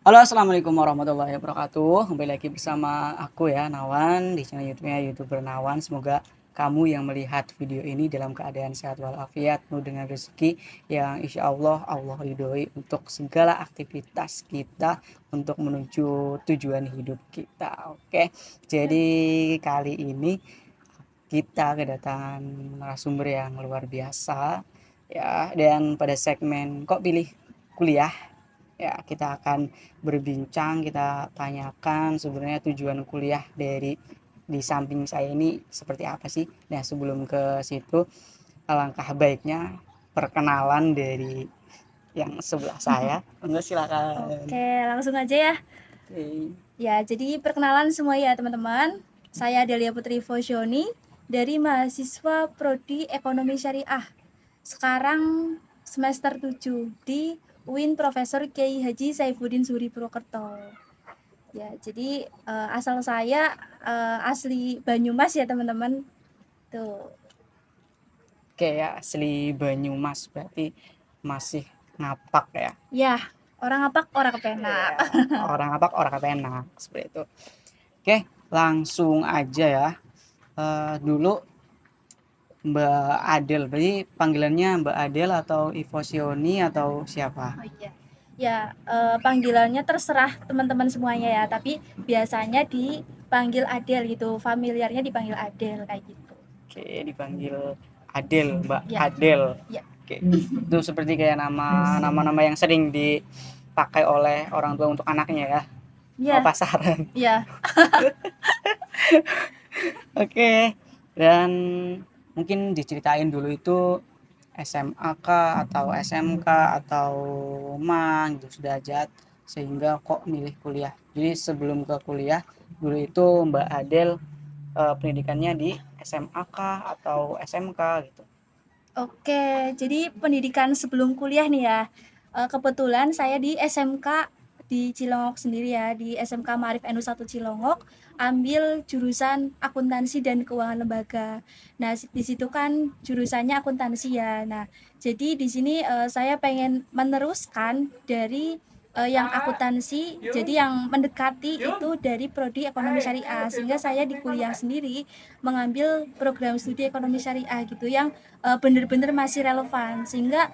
Halo, assalamualaikum warahmatullahi wabarakatuh. Kembali lagi bersama aku ya, Nawan, di channel YouTube-nya YouTuber Nawan. Semoga kamu yang melihat video ini dalam keadaan sehat walafiat, penuh dengan rezeki yang insya Allah Allah ridhoi untuk segala aktivitas kita untuk menuju tujuan hidup kita. Oke, jadi kali ini kita kedatangan narasumber yang luar biasa ya, dan pada segmen kok pilih kuliah ya, kita akan berbincang, kita tanyakan sebenarnya tujuan kuliah dari di samping saya ini seperti apa sih. Nah, sebelum ke situ, alangkah baiknya perkenalan dari yang sebelah saya. Enggak, silakan. Oke, langsung aja ya. Oke. Ya, jadi perkenalan semua ya teman-teman. Saya Delia Putri Fosyoni dari mahasiswa Prodi Ekonomi Syariah. Sekarang semester 7 di UIN Profesor Kiai Haji Saifuddin Suri Purwokerto. Ya, jadi asal saya asli Banyumas ya teman-teman. Tuh. Oke ya, asli Banyumas berarti masih ngapak ya. Ya, orang ngapak orang kepenak. Ya, orang ngapak orang kepenak seperti itu. Oke, langsung aja ya. Dulu Mbak Adel, berarti panggilannya Mbak Adel atau Ivosioni atau siapa? Oh iya. Ya, panggilannya terserah teman-teman semuanya ya, tapi biasanya dipanggil Adel gitu, familiarnya dipanggil Adel kayak gitu. Oke, dipanggil Adel, Mbak Ya, Adel. ya, Oke, itu seperti kayak nama-nama yang sering dipakai oleh orang tua untuk anaknya ya. Oh, ya, pasaran. ya. Oke, dan mungkin diceritain dulu itu SMA kah atau SMK atau MAN gitu sederajat sehingga kok milih kuliah. Jadi sebelum ke kuliah dulu itu Mbak Adel pendidikannya di SMA kah atau SMK gitu. Oke, jadi pendidikan sebelum kuliah nih ya. Kebetulan saya di SMK di Cilongok sendiri ya, di SMK Maarif NU 1 Cilongok, ambil jurusan akuntansi dan keuangan lembaga. Nah, di situ kan jurusannya akuntansi ya. Nah, jadi di sini saya pengen meneruskan dari yang akuntansi, jadi yang mendekati itu dari prodi ekonomi syariah, sehingga saya di kuliah sendiri mengambil program studi ekonomi syariah gitu yang benar-benar masih relevan, sehingga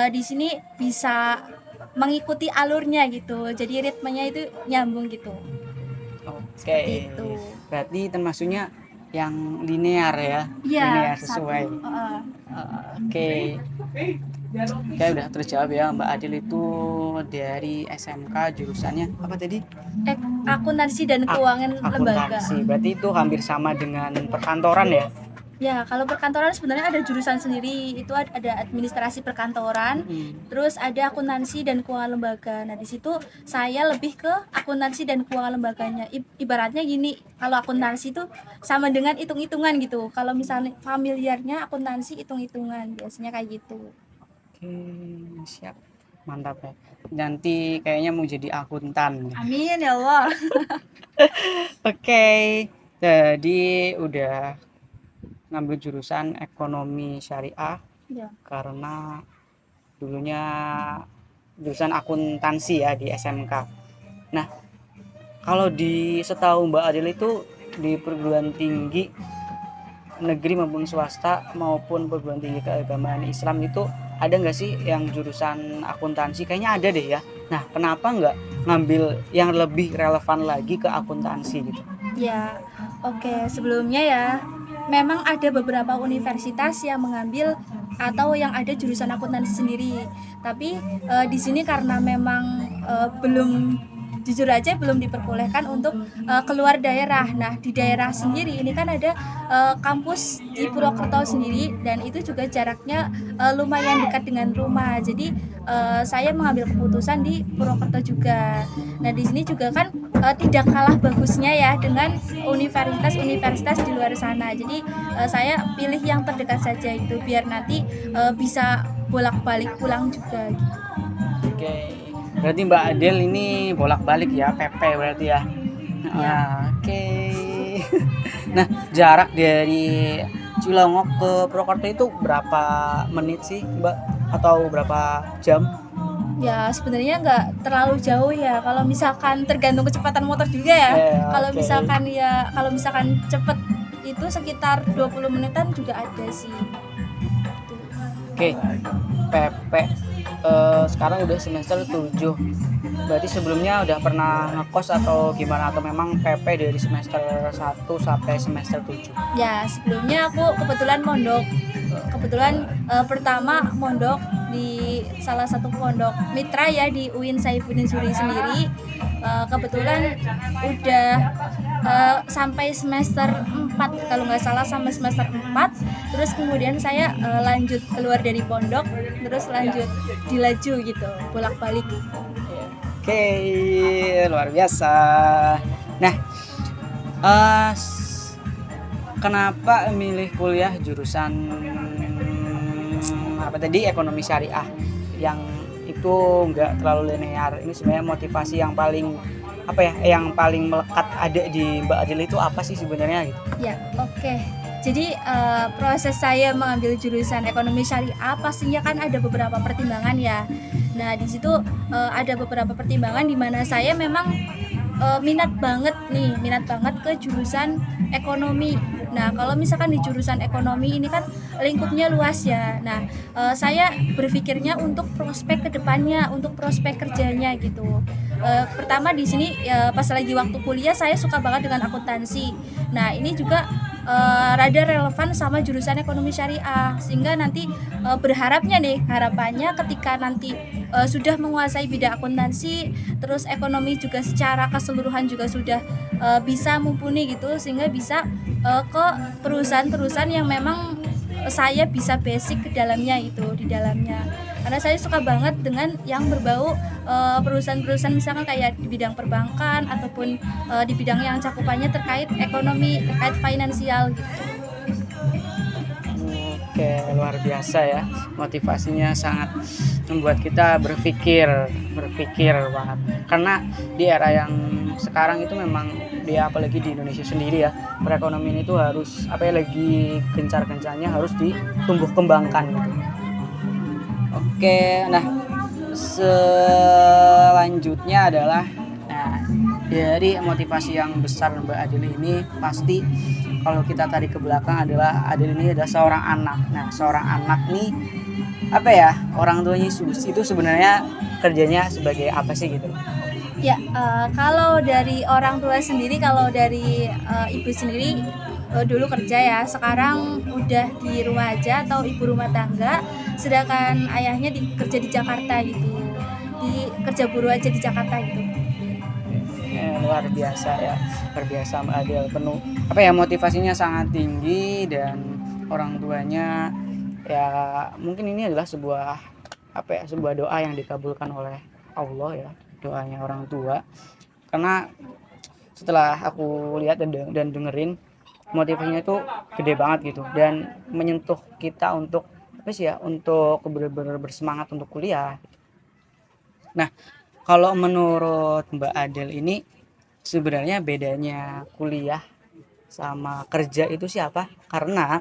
di sini bisa mengikuti alurnya gitu, jadi ritmenya itu nyambung gitu, Oke, seperti itu. berarti termasuknya yang linear ya, Iya, linear satu. sesuai. Oke, kayak udah terjawab ya, Mbak Adil itu dari SMK jurusannya apa tadi? Akuntansi dan keuangan lembaga. Akuntansi. Berarti itu hampir sama dengan perkantoran ya? Ya, kalau perkantoran sebenarnya ada jurusan sendiri, itu ada administrasi perkantoran, terus ada akuntansi dan keuangan lembaga. Nah, di situ saya lebih ke akuntansi dan keuangan lembaganya. Ibaratnya gini, kalau akuntansi itu sama dengan hitung-hitungan gitu. Kalau misalnya familiarnya akuntansi hitung-hitungan, biasanya kayak gitu. Oke, siap. Mantap ya. Nanti kayaknya mau jadi akuntan. Amin ya Allah. Oke, jadi udah ngambil jurusan ekonomi syariah Ya. karena dulunya jurusan akuntansi ya di SMK. Nah, kalau di setahu Mbak Adil itu di perguruan tinggi negeri maupun swasta maupun perguruan tinggi keagamaan Islam itu ada nggak sih yang jurusan akuntansi? Kayaknya ada deh ya. Nah, kenapa nggak ngambil yang lebih relevan lagi ke akuntansi gitu? Ya, oke. Sebelumnya ya, memang ada beberapa universitas yang mengambil atau yang ada jurusan akuntansi sendiri. Tapi di sini karena memang belum, jujur aja belum diperbolehkan untuk keluar daerah. Nah, di daerah sendiri ini kan ada kampus di Purwokerto sendiri, dan itu juga jaraknya lumayan dekat dengan rumah. Jadi saya mengambil keputusan di Purwokerto juga. Nah, di sini juga kan tidak kalah bagusnya ya dengan universitas-universitas di luar sana. Jadi saya pilih yang terdekat saja itu, biar nanti bisa bolak-balik pulang juga gitu. Oke, berarti Mbak Adel ini bolak-balik ya, PP berarti ya. Ya. Oke. Nah, jarak dari Cilongok ke Purwokerto itu berapa menit sih, Mbak? Atau berapa jam? Ya sebenarnya nggak terlalu jauh ya, kalau misalkan tergantung kecepatan motor juga ya. Kalau Oke. misalkan kalau misalkan cepet itu sekitar 20 menitan juga ada sih. Oke, PP sekarang udah semester 7. Berarti sebelumnya udah pernah ngekos atau gimana, atau memang PP dari semester 1 sampai semester 7? Ya sebelumnya aku kebetulan mondok. Kebetulan pertama mondok di salah satu pondok mitra ya di UIN Saifuddin Suri sendiri. Kebetulan udah sampai semester 4 kalau nggak salah, sampai semester 4. Terus kemudian saya lanjut keluar dari pondok, terus lanjut di laju gitu, bolak-balik. Oke, luar biasa. Nah, eh, kenapa milih kuliah jurusan apa tadi, ekonomi syariah, yang itu nggak terlalu linear? Ini sebenarnya motivasi yang paling apa ya, yang paling melekat ada di Mbak Adil itu apa sih sebenarnya gitu? Ya, oke. Jadi proses saya mengambil jurusan ekonomi syariah pastinya kan ada beberapa pertimbangan ya. Nah, di situ ada beberapa pertimbangan di mana saya memang minat banget ke jurusan ekonomi. Nah, kalau misalkan di jurusan ekonomi ini kan lingkupnya luas ya. Nah, saya berpikirnya untuk prospek kedepannya, untuk prospek kerjanya gitu. Pertama di sini pas lagi waktu kuliah saya suka banget dengan akuntansi. Nah, ini juga rada relevan sama jurusan ekonomi syariah, sehingga nanti harapannya ketika nanti sudah menguasai bidang akuntansi, terus ekonomi juga secara keseluruhan juga sudah bisa mumpuni gitu, sehingga bisa ke perusahaan-perusahaan yang memang saya bisa basic ke dalamnya itu di dalamnya. Karena saya suka banget dengan yang berbau perusahaan-perusahaan misalkan kayak di bidang perbankan ataupun di bidang yang cakupannya terkait ekonomi, terkait finansial gitu. Oke, luar biasa ya. Motivasinya sangat membuat kita berpikir banget. Karena di era yang sekarang itu memang dia, apalagi di Indonesia sendiri ya, perekonomian itu harus apa ya, lagi gencar-gencarnya harus ditumbuh kembangkan gitu. Oke, nah selanjutnya adalah, nah, dari motivasi yang besar Mbak Adil ini, pasti kalau kita tarik ke belakang adalah Adil ini adalah seorang anak. Nah, seorang anak nih apa ya, orang tuanya itu sebenarnya kerjanya sebagai apa sih gitu? Ya, kalau dari orang tua sendiri, kalau dari ibu sendiri dulu kerja ya, sekarang udah di rumah aja atau ibu rumah tangga, sedangkan ayahnya kerja di Jakarta gitu, di kerja buruh aja di Jakarta gitu. Luar biasa ya, luar biasa Mbak Adil, penuh apa ya, motivasinya sangat tinggi, dan orang tuanya ya mungkin ini adalah sebuah apa ya, sebuah doa yang dikabulkan oleh Allah ya, doanya orang tua. Karena setelah aku lihat dan dengerin, motivasinya itu gede banget gitu, dan menyentuh kita untuk apa sih ya, untuk benar-benar bersemangat untuk kuliah. Nah, kalau menurut Mbak Adel ini sebenarnya bedanya kuliah sama kerja itu siapa? Karena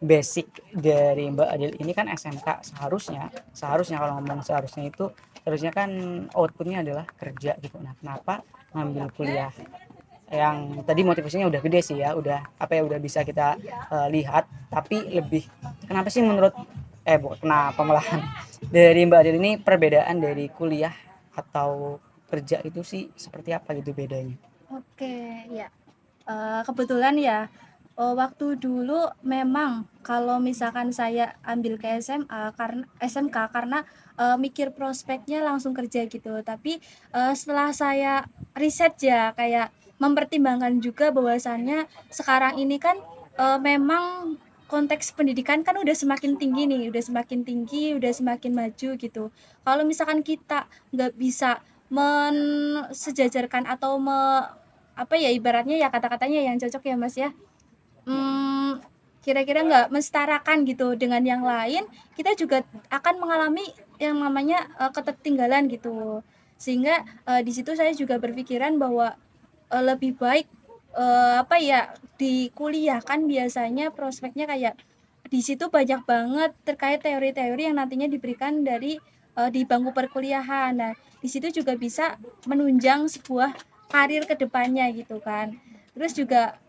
basic dari Mbak Adel ini kan SMK, seharusnya kalau ngomong seharusnya itu, harusnya kan outputnya adalah kerja gitu. Nah, kenapa ngambil kuliah yang tadi motivasinya udah gede sih ya, udah apa ya, udah bisa kita lihat, tapi lebih kenapa sih menurut kenapa malahan dari Mbak Adel ini, perbedaan dari kuliah atau kerja itu sih seperti apa gitu bedanya? Oke, ya. Kebetulan ya, waktu dulu memang kalau misalkan saya ambil ke SMA karena SMK karena mikir prospeknya langsung kerja gitu. Tapi setelah saya riset ya, kayak mempertimbangkan juga bahwasannya sekarang ini kan memang konteks pendidikan kan udah semakin tinggi nih, udah semakin tinggi, udah semakin maju gitu. Kalau misalkan kita nggak bisa mensejajarkan atau apa ya, ibaratnya ya kata-katanya yang cocok ya Mas ya, kira-kira nggak mensetarakan gitu dengan yang lain, kita juga akan mengalami yang namanya ketertinggalan gitu. Sehingga di situ saya juga berpikiran bahwa lebih baik apa ya, di kuliah kan biasanya prospeknya kayak di situ banyak banget terkait teori-teori yang nantinya diberikan dari di bangku perkuliahan. Nah, di situ juga bisa menunjang sebuah karir kedepannya gitu kan. Terus juga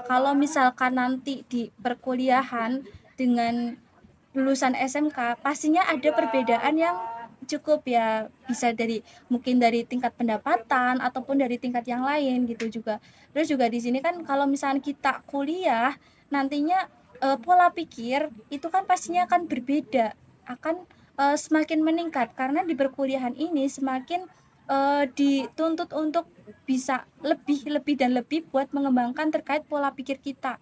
kalau misalkan nanti di perkuliahan dengan lulusan SMK pastinya ada perbedaan yang cukup ya, bisa dari mungkin dari tingkat pendapatan ataupun dari tingkat yang lain gitu juga. Terus juga di sini kan kalau misalnya kita kuliah nantinya pola pikir itu kan pastinya akan berbeda, akan semakin meningkat karena di perkuliahan ini semakin dituntut untuk bisa lebih dan lebih buat mengembangkan terkait pola pikir kita.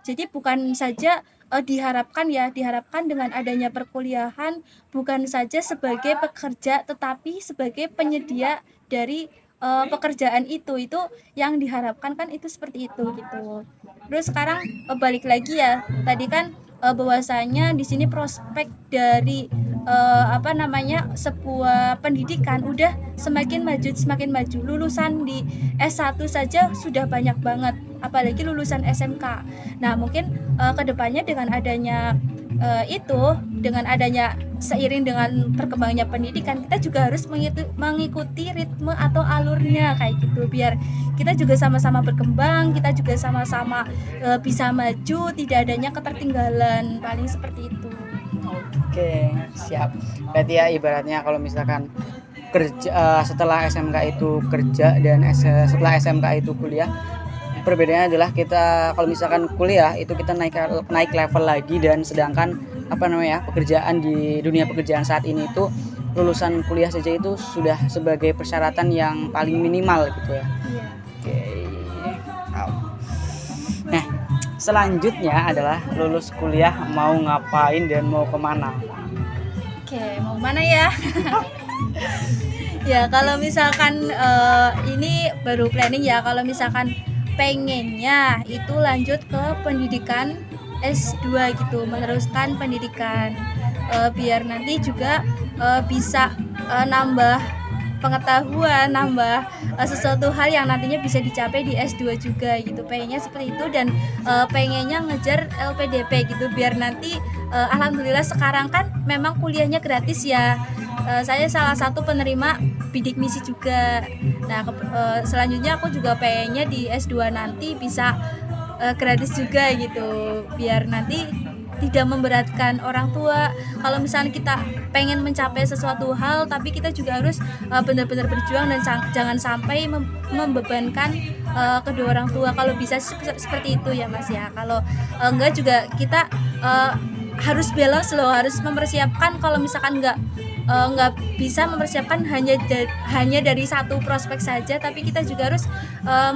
Jadi bukan saja diharapkan dengan adanya perkuliahan bukan saja sebagai pekerja tetapi sebagai penyedia dari pekerjaan itu yang diharapkan kan itu seperti itu gitu. Terus sekarang balik lagi ya tadi kan bahwasanya di sini prospek dari sebuah pendidikan udah semakin maju lulusan di S1 saja sudah banyak banget apalagi lulusan SMK. Nah mungkin kedepannya dengan adanya seiring dengan perkembangannya pendidikan kita juga harus mengikuti ritme atau alurnya kayak gitu biar kita juga sama-sama berkembang, kita juga sama-sama bisa maju, tidak adanya ketertinggalan, paling seperti itu. Oke, siap. Berarti ya ibaratnya kalau misalkan kerja setelah SMK itu kerja dan setelah SMK itu kuliah, perbedaannya adalah kita kalau misalkan kuliah itu kita naik level lagi, dan sedangkan pekerjaan di dunia pekerjaan saat ini itu lulusan kuliah saja itu sudah sebagai persyaratan yang paling minimal gitu ya. Iya. Oke. Nah, selanjutnya adalah lulus kuliah mau ngapain dan mau kemana? Oke, mau mana ya? Ya kalau misalkan ini baru planning ya, kalau misalkan pengennya itu lanjut ke pendidikan S2 gitu, meneruskan pendidikan biar nanti juga bisa nambah pengetahuan, nambah sesuatu hal yang nantinya bisa dicapai di S2 juga gitu. Pengennya seperti itu dan pengennya ngejar LPDP gitu biar nanti alhamdulillah sekarang kan memang kuliahnya gratis ya. Saya salah satu penerima bidik misi juga. Nah, selanjutnya aku juga pengennya di S2 nanti bisa gratis juga gitu biar nanti tidak memberatkan orang tua. Kalau misalnya kita pengen mencapai sesuatu hal tapi kita juga harus benar-benar berjuang dan jangan sampai membebankan kedua orang tua. Kalau bisa seperti itu ya Mas ya. Kalau enggak juga kita harus balance loh, harus mempersiapkan. Kalau misalkan nggak bisa mempersiapkan hanya dari satu prospek saja, tapi kita juga harus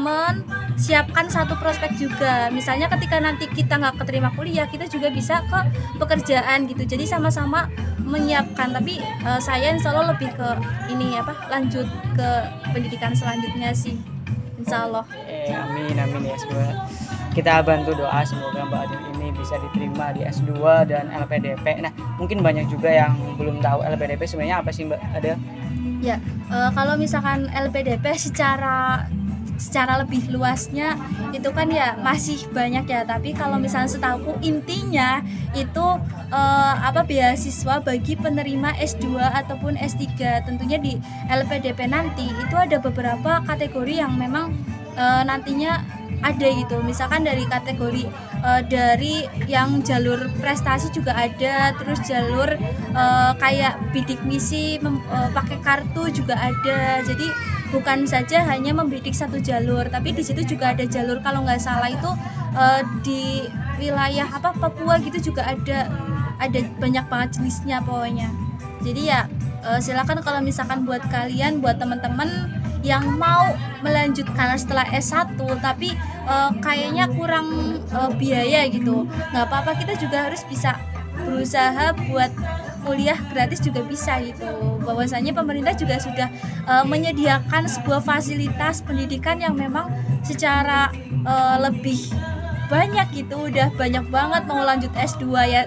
menyiapkan satu prospek juga. Misalnya ketika nanti kita nggak keterima kuliah, kita juga bisa ke pekerjaan gitu. Jadi sama-sama menyiapkan. Tapi saya insya Allah lebih ke lanjut ke pendidikan selanjutnya sih, insya Allah. Amin ya, semoga kita bantu doa semoga Mbak Adin ini bisa diterima di S2 dan LPDP. Nah, mungkin banyak juga yang belum tahu LPDP sebenarnya apa sih Mbak? Ada? Ya, kalau misalkan LPDP secara lebih luasnya itu kan ya masih banyak ya, tapi kalau misalnya setahuku intinya itu beasiswa bagi penerima S2 ataupun S3. Tentunya di LPDP nanti itu ada beberapa kategori yang memang nantinya ada gitu, misalkan dari kategori dari yang jalur prestasi juga ada, terus jalur kayak bidik misi pakai kartu juga ada. Jadi bukan saja hanya membidik satu jalur, tapi di situ juga ada jalur kalau nggak salah itu di wilayah Papua gitu juga ada banyak banget jenisnya pokoknya. Jadi ya silakan kalau misalkan buat kalian, buat teman-teman yang mau melanjutkan setelah S1 tapi kayaknya kurang biaya gitu, nggak apa-apa, kita juga harus bisa berusaha buat kuliah gratis juga bisa gitu. Bahwasanya pemerintah juga sudah menyediakan sebuah fasilitas pendidikan yang memang secara lebih banyak gitu, udah banyak banget. Mau lanjut S2 ya,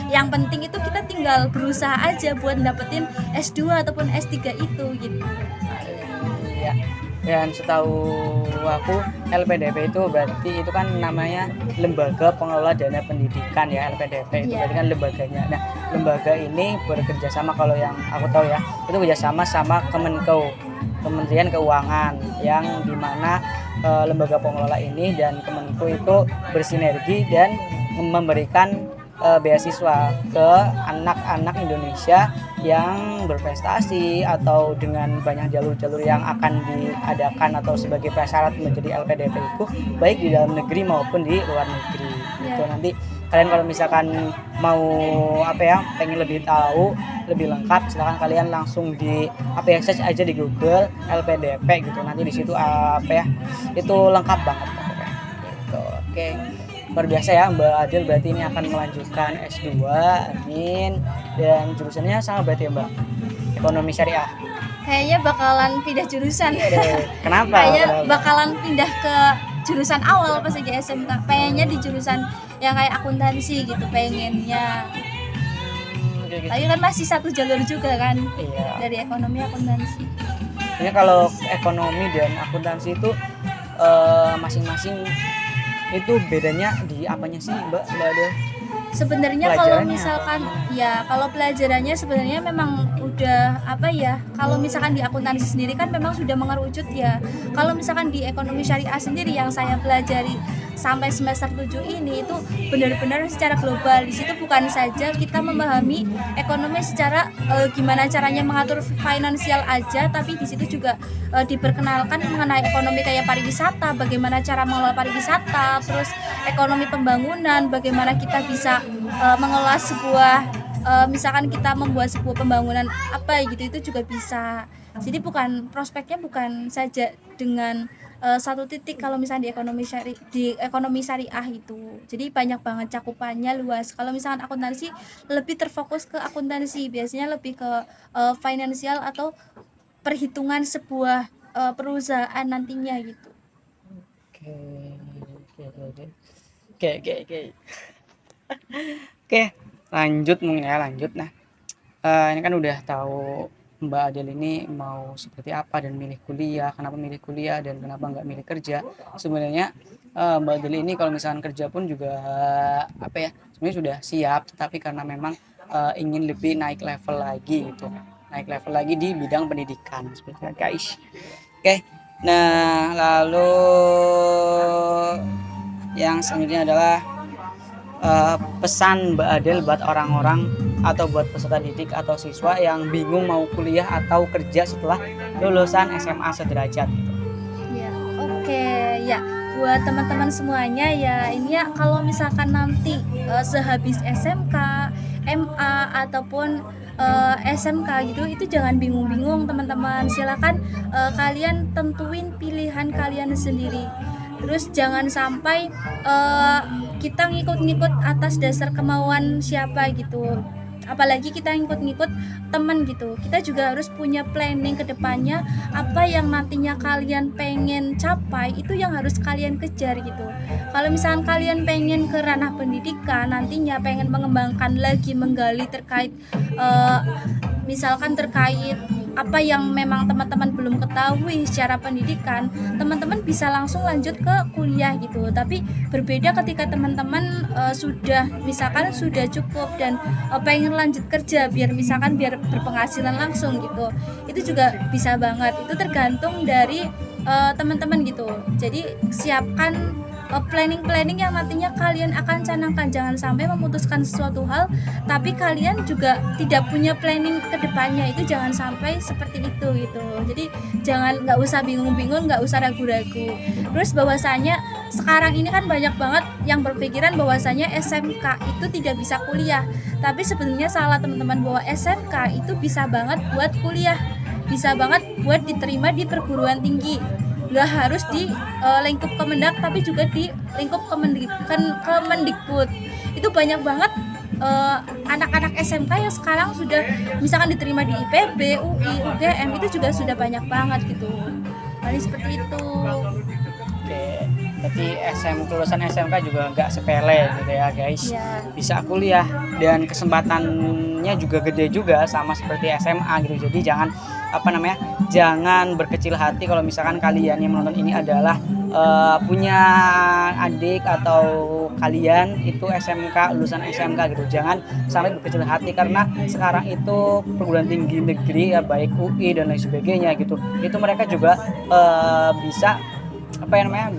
yang penting itu kita tinggal berusaha aja buat dapetin S2 ataupun S3 itu gitu. Ya. Dan setahu aku LPDP itu berarti itu kan namanya Lembaga Pengelola Dana Pendidikan ya, LPDP itu Iya. berarti kan lembaganya. Nah, lembaga ini bekerja sama, kalau yang aku tahu ya, itu bekerjasama sama Kemenko, Kementerian Keuangan, yang dimana lembaga pengelola ini dan Kemenko itu bersinergi dan memberikan beasiswa ke anak-anak Indonesia yang berprestasi atau dengan banyak jalur-jalur yang akan diadakan atau sebagai prasyarat menjadi LPDP itu, baik di dalam negeri maupun di luar negeri. Iya. Itu nanti kalian kalau misalkan mau pengen lebih tahu lebih lengkap, silahkan kalian langsung di search aja di Google LPDP gitu. Nanti di situ itu lengkap banget pokoknya. Gitu. Oke. Luar biasa ya Mbak Adil, berarti ini akan melanjutkan S2, amin. Dan jurusannya sama berarti ya Mbak, ekonomi syariah. Kayaknya bakalan pindah jurusan. Kenapa? Kayaknya bakalan pindah ke jurusan awal pas lagi SMK. Pengennya di jurusan yang kayak akuntansi gitu pengennya. Gitu. Tapi kan masih satu jalur juga kan, Iya. dari ekonomi akuntansi. Ini kalau ekonomi dan akuntansi itu masing-masing itu bedanya di apanya sih Mbak Adil? Sebenarnya kalau Pelajarannya misalkan ya kalau pelajarannya sebenarnya memang udah kalau misalkan di akuntansi sendiri kan memang sudah mengerucut ya. Kalau misalkan di ekonomi syariah sendiri yang saya pelajari sampai semester 7 ini itu benar-benar secara global. Di situ bukan saja kita memahami ekonomi secara gimana caranya mengatur finansial aja, tapi di situ juga diperkenalkan mengenai ekonomi kayak pariwisata, bagaimana cara mengelola pariwisata, terus ekonomi pembangunan, bagaimana kita bisa mengelola sebuah misalkan kita membuat sebuah pembangunan itu juga bisa. Jadi prospeknya bukan saja dengan satu titik kalau misalnya di ekonomi syariah itu. Jadi banyak banget cakupannya, luas. Kalau misalkan akuntansi lebih terfokus ke akuntansi, biasanya lebih ke finansial atau perhitungan sebuah perusahaan nantinya gitu. Oke, lanjut. Nah, ini kan udah tahu Mbak Adel ini mau seperti apa dan milih kuliah, kenapa milih kuliah dan kenapa nggak milih kerja. Sebenarnya Mbak Adel ini kalau misalkan kerja pun juga sebenarnya sudah siap, tetapi karena memang ingin lebih naik level lagi gitu, naik level lagi di bidang pendidikan seperti itu guys. Oke, nah lalu yang selanjutnya adalah pesan Mbak Adel buat orang-orang atau buat peserta didik atau siswa yang bingung mau kuliah atau kerja setelah lulusan SMA sederajat gitu. Ya, oke. Ya, buat teman-teman semuanya ya, ini ya kalau misalkan nanti sehabis SMK, MA ataupun SMK gitu, itu jangan bingung-bingung teman-teman. Silakan kalian tentuin pilihan kalian sendiri. Terus jangan sampai kita ngikut-ngikut atas dasar kemauan siapa gitu. Apalagi kita ngikut-ngikut teman gitu. Kita juga harus punya planning ke depannya, apa yang nantinya kalian pengen capai itu yang harus kalian kejar gitu. Kalau misalkan kalian pengen ke ranah pendidikan, nantinya pengen mengembangkan lagi, menggali terkait misalkan terkait apa yang memang teman-teman belum ketahui secara pendidikan, teman-teman bisa langsung lanjut ke kuliah gitu. Tapi berbeda ketika teman-teman misalkan sudah cukup dan pengen lanjut kerja biar berpenghasilan langsung gitu. Itu juga bisa banget. Itu tergantung dari teman-teman gitu. Jadi siapkan planning yang nantinya kalian akan canangkan. Jangan sampai memutuskan sesuatu hal tapi kalian juga tidak punya planning ke depannya. Itu jangan sampai seperti itu gitu. Jadi nggak usah bingung-bingung, nggak usah ragu-ragu. Terus bahwasanya sekarang ini kan banyak banget yang berpikiran bahwasanya SMK itu tidak bisa kuliah. Tapi sebenarnya salah teman-teman, bahwa SMK itu bisa banget buat kuliah, bisa banget buat diterima di perguruan tinggi. Nggak harus di lingkup Kemendak, tapi juga di lingkup Kemendikbud. Itu banyak banget anak-anak SMK yang sekarang sudah misalkan diterima di IPB, UI, UGM, itu juga sudah banyak banget gitu. Jadi seperti itu. Oke, tapi lulusan SMK juga nggak sepele gitu ya guys. Ya. Bisa kuliah dan kesempatannya juga gede juga sama seperti SMA gitu. Jadi jangan jangan berkecil hati kalau misalkan kalian yang menonton ini adalah punya adik atau kalian itu SMK, lulusan SMK gitu. Jangan sampai berkecil hati karena sekarang itu perguruan tinggi negeri ya, baik UI dan lain sebagainya gitu, itu mereka juga bisa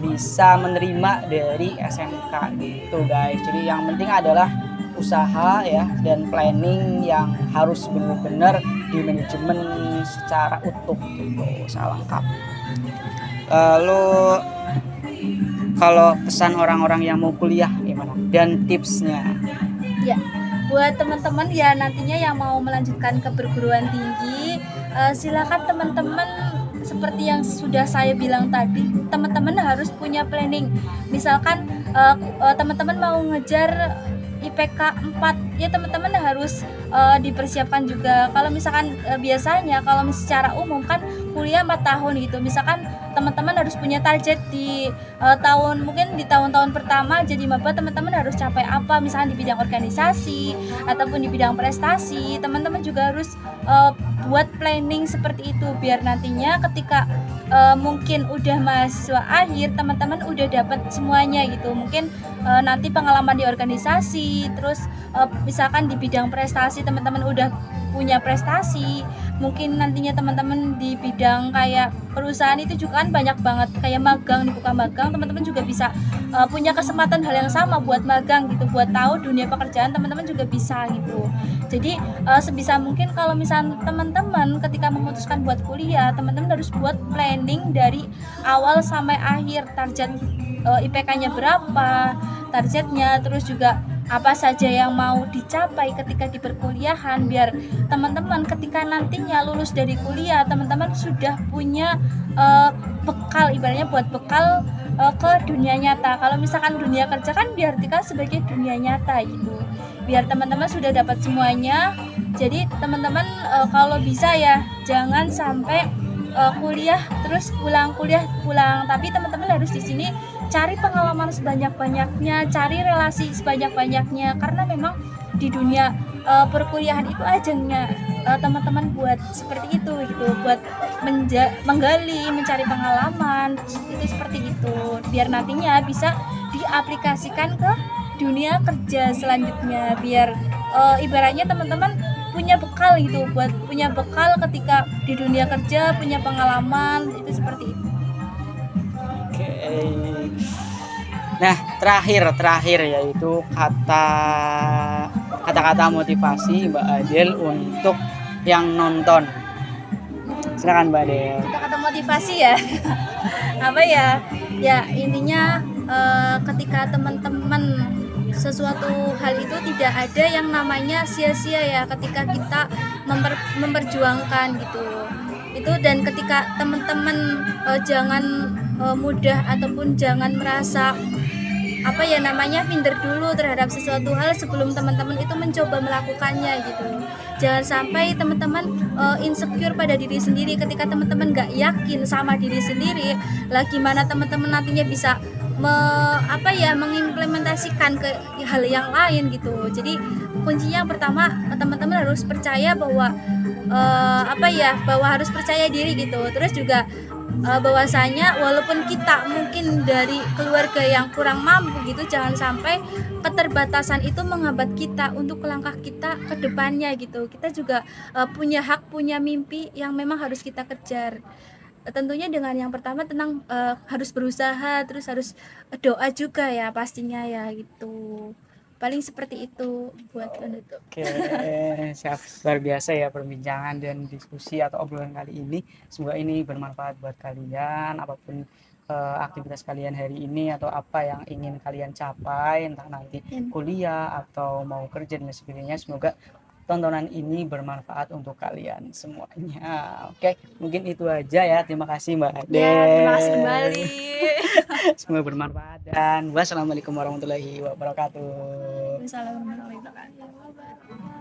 bisa menerima dari SMK gitu guys. Jadi yang penting adalah usaha ya dan planning yang harus benar-benar di manajemen secara utuh gitu, secara lengkap. Lalu kalau pesan orang-orang yang mau kuliah gimana dan tipsnya? Ya, buat teman-teman ya nantinya yang mau melanjutkan ke perguruan tinggi, silakan teman-teman seperti yang sudah saya bilang tadi, teman-teman harus punya planning. Misalkan teman-teman mau ngejar IPK 4, ya teman-teman harus dipersiapkan juga. Kalau misalkan biasanya kalau secara umum kan kuliah 4 tahun gitu. Misalkan teman-teman harus punya target di mungkin di tahun-tahun pertama jadi maba, teman-teman harus capai apa, misalkan di bidang organisasi ataupun di bidang prestasi. Teman-teman juga harus buat planning seperti itu biar nantinya ketika mungkin udah mahasiswa akhir, teman-teman udah dapat semuanya gitu. Mungkin nanti pengalaman di organisasi, terus misalkan di bidang prestasi teman-teman udah punya prestasi. Mungkin nantinya teman-teman di bidang kayak perusahaan itu juga kan banyak banget kayak magang, dibuka magang, teman-teman juga bisa punya kesempatan hal yang sama buat magang gitu, buat tahu dunia pekerjaan teman-teman juga bisa gitu. Jadi sebisa mungkin kalau misalnya teman-teman ketika memutuskan buat kuliah, teman-teman harus buat planning dari awal sampai akhir, target IPK-nya berapa, targetnya, terus juga apa saja yang mau dicapai ketika di perkuliahan, biar teman-teman ketika nantinya lulus dari kuliah, teman-teman sudah punya bekal, ibaratnya buat bekal ke dunia nyata. Kalau misalkan dunia kerja kan diartikan sebagai dunia nyata gitu, biar teman-teman sudah dapat semuanya. Jadi teman-teman kalau bisa ya jangan sampai kuliah terus pulang, tapi teman-teman harus di sini cari pengalaman sebanyak-banyaknya, cari relasi sebanyak-banyaknya, karena memang di dunia perkuliahan itu ajangnya teman-teman buat seperti itu gitu, buat menggali, mencari pengalaman itu seperti itu, biar nantinya bisa diaplikasikan ke dunia kerja selanjutnya, biar ibaratnya teman-teman punya bekal gitu, buat punya bekal ketika di dunia kerja, punya pengalaman itu seperti itu. Oke. Nah, terakhir yaitu kata-kata motivasi Mbak Adel untuk yang nonton. Silakan Mbak Adel. Kata-kata motivasi ya. Apa ya? Ya intinya ketika teman-teman sesuatu hal itu tidak ada yang namanya sia-sia ya ketika kita memperjuangkan gitu. Itu, dan ketika teman-teman jangan mudah ataupun jangan merasa minder dulu terhadap sesuatu hal sebelum teman-teman itu mencoba melakukannya gitu. Jangan sampai teman-teman insecure pada diri sendiri ketika teman-teman gak yakin sama diri sendiri, lah gimana teman-teman nantinya bisa mengimplementasikan ke hal yang lain gitu. Jadi kuncinya yang pertama, teman-teman harus percaya bahwa bahwa harus percaya diri gitu. Terus juga bahwasanya walaupun kita mungkin dari keluarga yang kurang mampu gitu, jangan sampai keterbatasan itu menghambat kita untuk langkah kita ke depannya gitu. Kita juga punya hak, punya mimpi yang memang harus kita kejar. Tentunya dengan yang pertama harus berusaha, terus harus doa juga ya pastinya ya gitu. Paling seperti itu buat penutup. Oke, siap. Luar biasa ya perbincangan dan diskusi atau obrolan kali ini. Semoga ini bermanfaat buat kalian, apapun aktivitas kalian hari ini atau apa yang ingin kalian capai, entah nanti kuliah atau mau kerja dan sebagainya. Semoga tontonan ini bermanfaat untuk kalian semuanya. Oke, mungkin itu aja ya. Terima kasih Mbak Adel. Ya, terima kasih kembali. Semoga bermanfaat dan wassalamualaikum warahmatullahi wabarakatuh. Wassalamualaikum warahmatullahi wabarakatuh.